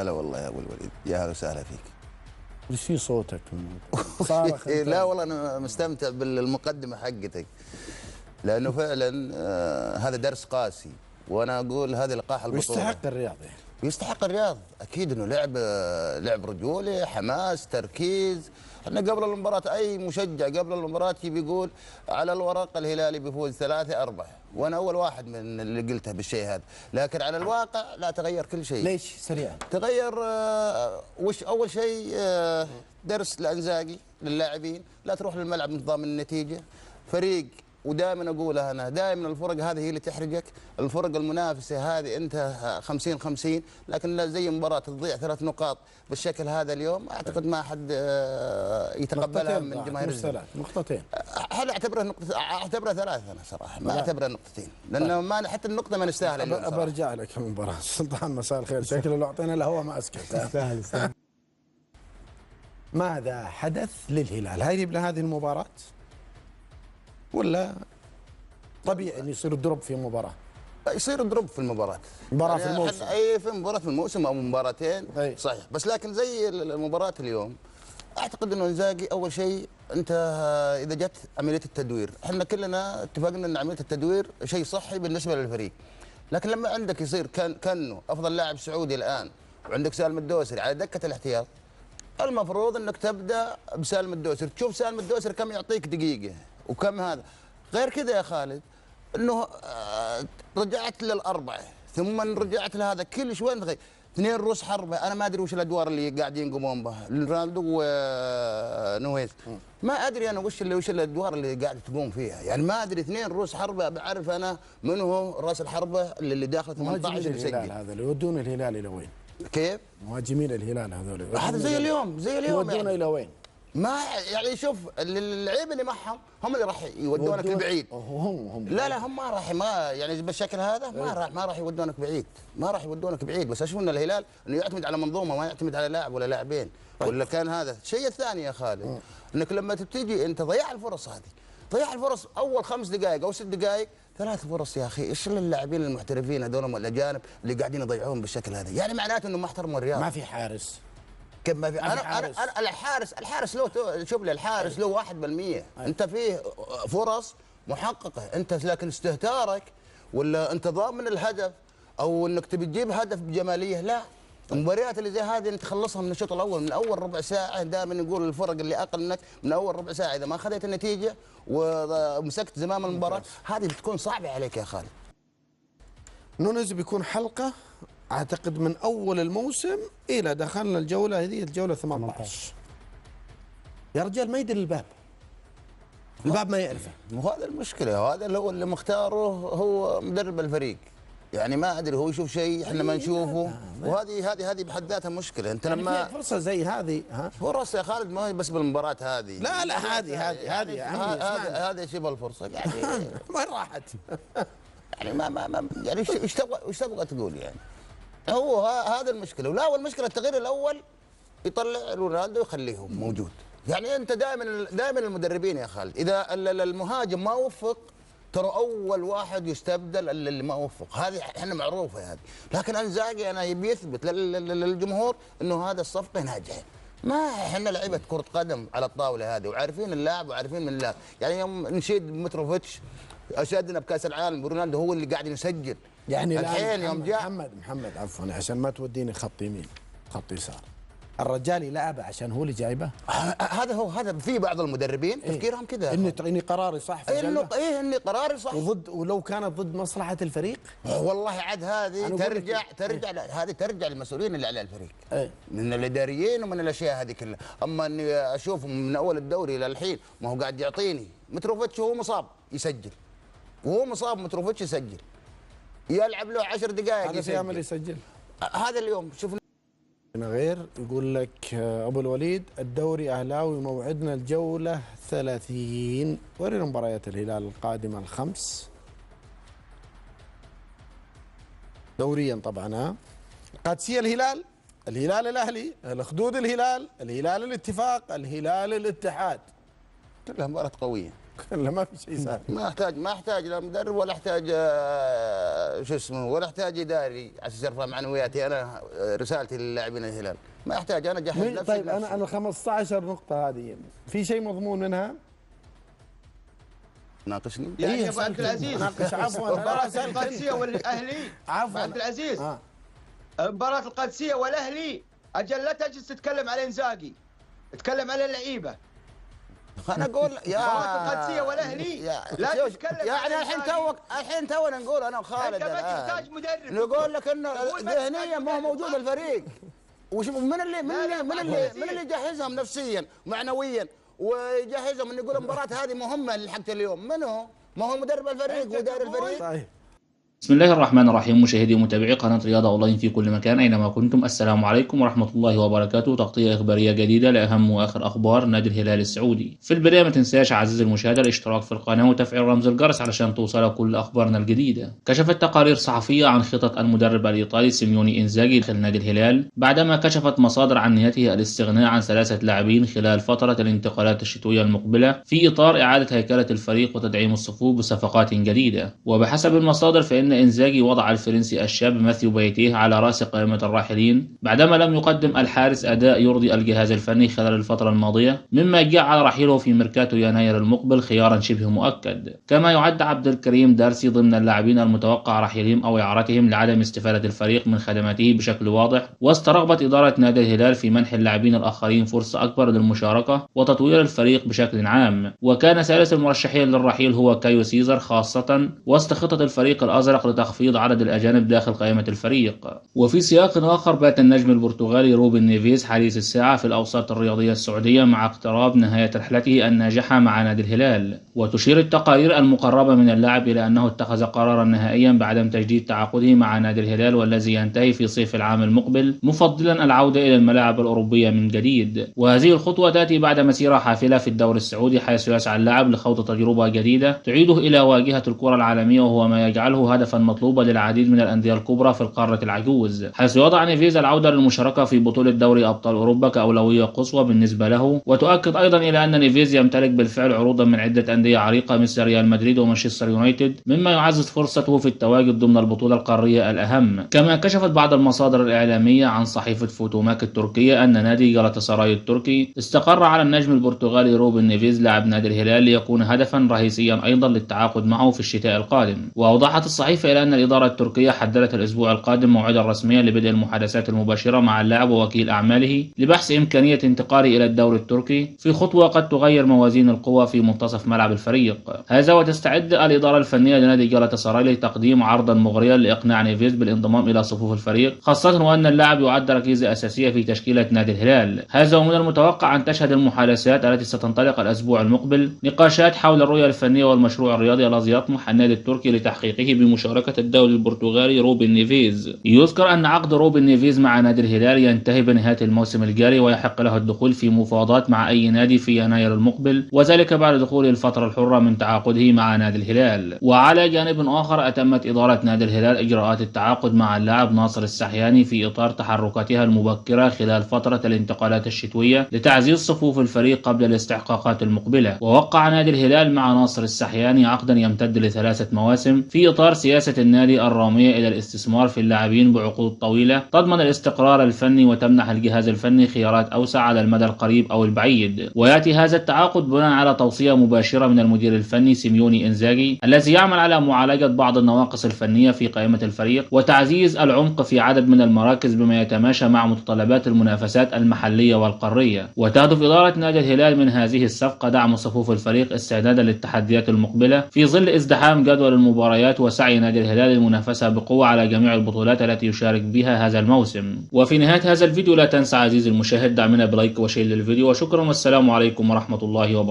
هلا والله يا ابو الوليد، يا هلا وسهلا فيك. وش في صوتك؟ صارخ لا والله انا مستمتع بالمقدمه حقتك، لانه فعلا هذا درس قاسي، وانا اقول هذه لقاح البطوله. ويستحق الرياض يعني. يستحق الرياض اكيد، انه لعب رجولي، حماس، تركيز. احنا قبل المباراه اي مشجع قبل المباراه بيقول على الورق الهلالي بيفوز 3-4، وانا اول واحد من اللي قلته بالشيء هذا، لكن على الواقع لا، تغير كل شيء. ليش سريعا؟ تغير وش اول شيء درس لانزاقي للاعبين، لا تروح للملعب نظام النتيجه. فريق، ودائما اقولها انا، دائما الفرق هذه هي اللي تحرجك، الفرق المنافسه هذه انت 50-50، لكن لا زي مباراه تضيع 3 نقاط بالشكل هذا اليوم، اعتقد ما حد يتقبلها من جماهير الزمالك. نقطتين. هل اعتبرها 3 انا صراحه، ما اعتبرها نقطتين، لانه ما حتى النقطه ما نستاهل. برجع لك المباراه. سلطان مساء الخير، شكله لو اعطينا الهواء ما اسكت. سهل. ماذا حدث للهلال؟ هذه المباراه ولا طبيعي ان يصير دروب في مباراه؟ يصير دروب في المباراه، مباراه في الموسم، اي في مباراه في الموسم او مباراتين. صحيح، بس لكن زي المباراه اليوم اعتقد انه انزاقي اول شيء، انت اذا جت عمليه التدوير، احنا كلنا اتفقنا ان عمليه التدوير شيء صحي بالنسبه للفريق، لكن لما عندك يصير كانه افضل لاعب سعودي الان وعندك سالم الدوسري على دكه الاحتياط، المفروض انك تبدا بسالم الدوسري، تشوف سالم الدوسري كم يعطيك دقيقه وكم هذا. غير كذا يا خالد، انه رجعت للاربعه ثم رجعت لهذا، كل شوي تغير 2 رؤوس حربه، انا ما ادري وش الادوار اللي قاعدين يقومون بها رونالدو ونويز، ما ادري انا وش الادوار اللي قاعد تقوم فيها، يعني ما ادري 2 رؤوس حربه، بعرف انا من هو راس الحربه اللي داخل 18 اللي يسجل. هذا اللي يودون الهلال الى وين؟ كيف؟ مهاجمين الهلال هذول هذا زي اليوم يودون يعني. الى وين؟ ما يعني شوف اللعيبه اللي معهم هم اللي راح يودونك لبعيد. هم لا هم ما راح، ما يعني بالشكل هذا ما راح يودونك بعيد، ما راح يودونك بعيد، بس اشوف ان الهلال انه يعتمد على منظومه، ما يعتمد على لاعب ولا لاعبين. ولا كان هذا الشيء الثاني يا خالد، انك لما تبتدي انت ضياع الفرص هذه، ضياع الفرص اول 5 دقائق او 6 دقائق، 3 فرص يا اخي، ايش اللاعبين المحترفين هذول الاجانب اللي قاعدين يضيعون بالشكل هذا؟ يعني معناته انه ما احترموا الرياضه. ما في حارس. كيف ما في؟ انا الحارس له، شوف لي الحارس له 1%، انت فيه فرص محققه، انت لكن استهتارك ولا انت ضامن الهدف او انك تبي تجيب هدف بجماليه، لا. المباريات اللي زي هذه انت تخلصها من الشوط الاول، من اول ربع ساعه. دائما نقول الفرق اللي اقل منك من اول ربع ساعه اذا ما اخذت النتيجه ومسكت زمام المباراه، هذه بتكون صعبه عليك يا خالد. نونز بيكون حلقه اعتقد من اول الموسم الى دخلنا الجوله هذه، الجوله 18. يا رجال ما يدري الباب ما يعرفه. وهذا المشكله، وهذا اللي مختاره هو مدرب الفريق، يعني ما ادري هو يشوف شيء احنا ما نشوفه، وهذه بحد ذاتها مشكله. انت يعني لما فرصه زي هذه، فرص يا خالد ما هي بس بالمباراه هذه، لا هذه شبه الفرصه يعني وين راحت؟ يعني ما يعني ايش تبغى تقول يعني؟ هو هذا المشكله. ولا والمشكله التغيير الاول يطلع رونالدو يخليهم موجود. يعني انت دائما المدربين يا خالد اذا المهاجم ما وفق، ترى اول واحد يستبدل اللي ما وفق، هذه احنا معروفه هذه. لكن انزاقي انا يبي يثبت للجمهور انه هذا الصفقه ناجحه. ما احنا لعيبه كره قدم على الطاوله هذه، وعارفين اللاعب وعارفين من اللاعب. يعني يوم نشيد متروفيتش اشادنا بكاس العالم، رونالدو هو اللي قاعد يسجل. يعني الحين يوم جاء محمد عفوا عشان ما توديني خط يمين خط يسار، الرجال يلعبه عشان هو اللي جايبه. هذا في بعض المدربين تفكيرهم كذا، اني قراري صح في اني قراري صح، ولو كانت ضد مصلحه الفريق والله عاد هذه ترجع للمسؤولين اللي على الفريق، من الاداريين ومن الاشياء هذه كلها. اما اني اشوفهم من اول الدوري الى الحين ما هو قاعد يعطيني متروفيتش، وهو مصاب يسجل، وهو مصاب متروفيتش يسجل، يلعب له 10 دقائق هذا في امل يسجل. هذا اليوم شوف غير يقول لك ابو الوليد الدوري اهلاوي، موعدنا الجوله 30. ورينا مباريات الهلال القادمه ال5 دوريا طبعا. قادسيه الهلال الاهلي، الخدود الهلال الاتفاق، الهلال الاتحاد. كلها مباراه قويه. لا ما في شيء سهل. ما احتاج لا مدرب ولا احتاج شو اسمه، ولا احتاج اداري على اساس يرفع معنوياتي. انا رسالتي للاعبين الهلال ما احتاج، انا اجهز نفسي. طيب انا 15 نقطة هذه في شيء مضمون منها؟ ناقشني يعني يا ابو عبد العزيز، ناقش عفوا. مباراة القادسية والاهلي عفوا عبد العزيز، مباراة القادسية والاهلي اجل لا تجلس تتكلم على انزاجي، تتكلم على اللعيبة. انا اقول يا مباراة القادسية والاهلي لا تتكلم يعني الحين تونا نقول انا وخالد انت ما تحتاج مدرب، نقول لك انه ذهنيا ما هو موجود الفريق. وش من اللي يجهزهم نفسيا ومعنويا ويجهزهم انه يقول المباراة هذه مهمة لحق اليوم؟ من هو؟ ما هو مدرب الفريق واداري الفريق. طيب. بسم الله الرحمن الرحيم. مشاهدي ومتابعي قناة رياضة أونلاين في كل مكان أينما كنتم، السلام عليكم ورحمة الله وبركاته. تغطية إخبارية جديدة لأهم وآخر أخبار نادي الهلال السعودي. في البداية ما تنساش عزيزي المشاهد الاشتراك في القناة وتفعيل رمز الجرس علشان توصلك كل أخبارنا الجديدة. كشفت تقارير صحفية عن خطط المدرب الإيطالي سيميوني إنزاغي داخل نادي الهلال بعدما كشفت مصادر عن نيته الاستغناء عن 3 لاعبين خلال فترة الانتقالات الشتوية المقبلة في إطار إعادة هيكلة الفريق وتدعيم الصفوف بصفقات جديدة. وبحسب المصادر فإن إنزاغي وضع الفرنسي الشاب ماثيو بيتيه على رأس قائمة الراحلين بعدما لم يقدم الحارس أداء يرضي الجهاز الفني خلال الفترة الماضية، مما جعل رحيله في ميركاتو يناير المقبل خيارا شبه مؤكد. كما يعد عبد الكريم دارسي ضمن اللاعبين المتوقع رحيلهم أو إعارتهم لعدم استفادة الفريق من خدماته بشكل واضح، واسترغبت إدارة نادي الهلال في منح اللاعبين الآخرين فرصة أكبر للمشاركة وتطوير الفريق بشكل عام. وكان ثالث المرشحين للرحيل هو كايو سيزر، خاصة وسط خطة الفريق الأزرق لتخفيض عدد الأجانب داخل قائمة الفريق. وفي سياق آخر بات النجم البرتغالي روبن نيفيز حديث الساعة في الأوساط الرياضية السعودية مع اقتراب نهاية رحلته الناجحة مع نادي الهلال. وتشير التقارير المقربة من اللاعب إلى أنه اتخذ قرارا نهائيا بعدم تجديد تعاقده مع نادي الهلال والذي ينتهي في صيف العام المقبل، مفضلا العودة إلى الملاعب الأوروبية من جديد. وهذه الخطوة تأتي بعد مسيرة حافلة في الدوري السعودي، حيث يسعى اللاعب لخوض تجربة جديدة تعيده إلى واجهة الكرة العالمية، وهو ما يجعله هدفا مطلوبا للعديد من الأندية الكبرى في القارة العجوز، حيث يضع نيفيز العودة للمشاركة في بطولة دوري أبطال أوروبا كأولوية قصوى بالنسبة له. وتؤكد أيضا إلى أن نيفيز يمتلك بالفعل عروضا من عدة أندية عريقة مثل ريال مدريد ومانشستر يونايتد، مما يعزز فرصته في التواجد ضمن البطولة القارية الأهم. كما كشفت بعض المصادر الإعلامية عن صحيفة فوتوماك التركية أن نادي جالاتا التركي استقر على النجم البرتغالي روبن نيفيز لاعب نادي الهلال ليكون هدفا رئيسيا أيضا للتعاقد معه في الشتاء القادم. وأوضحت الصحيفة إلى أن الإدارة التركية حددت الأسبوع القادم موعدا رسميا لبدء المحادثات المباشرة مع اللاعب ووكيل أعماله لبحث إمكانية انتقاله إلى الدوري التركي في خطوة قد تغير موازين القوى في منتصف ملعب الفريق. هذا وتستعد الإدارة الفنية لنادي جالاتا لتقديم عرضا مغريا لإقناع نيفيز بالانضمام إلى صفوف الفريق، خاصة وأن اللاعب يعد ركيزة أساسية في تشكيلة نادي الهلال. هذا ومن المتوقع أن تشهد المحادثات التي ستنطلق الأسبوع المقبل نقاشات حول الرؤية الفنية والمشروع الرياضي الذي يطمح النادي التركي لتحقيقه بمشاركة الدولي البرتغالي روبن نيفيز. يذكر أن عقد روبن نيفيز مع نادي الهلال ينتهي بنهاية الموسم الجاري، ويحق له الدخول في مفاوضات مع أي نادي في يناير المقبل، وذلك بعد دخول الفترة الحرة من تعاقده مع نادي الهلال. وعلى جانب آخر أتمت إدارة نادي الهلال إجراءات التعاقد مع اللاعب ناصر السحياني في إطار تحركاتها المبكرة خلال فترة الانتقالات الشتوية لتعزيز صفوف الفريق قبل الاستحقاقات المقبلة. ووقع نادي الهلال مع ناصر السحياني عقدا يمتد ل3 مواسم في إطار سياسة النادي الرامية إلى الاستثمار في اللاعبين بعقود طويلة تضمن الاستقرار الفني وتمنح الجهاز الفني خيارات أوسع على المدى القريب أو البعيد. ويأتي هذا التعاقد بناء على توصية مباشرة من المدير الفني سيميوني إنزاغي الذي يعمل على معالجة بعض النواقص الفنية في قائمة الفريق وتعزيز العمق في عدد من المراكز بما يتماشى مع متطلبات المنافسات المحلية والقارية. وتهدف إدارة نادي الهلال من هذه الصفقة دعم صفوف الفريق استعدادا للتحديات المقبلة في ظل ازدحام جدول المباريات وسعي نادي الهلال للمنافسة بقوة على جميع البطولات التي يشارك بها هذا الموسم. وفي نهاية هذا الفيديو لا تنسى عزيزي المشاهد دعمنا بلايك وشير للفيديو، وشكرا والسلام عليكم ورحمة الله وبركاته.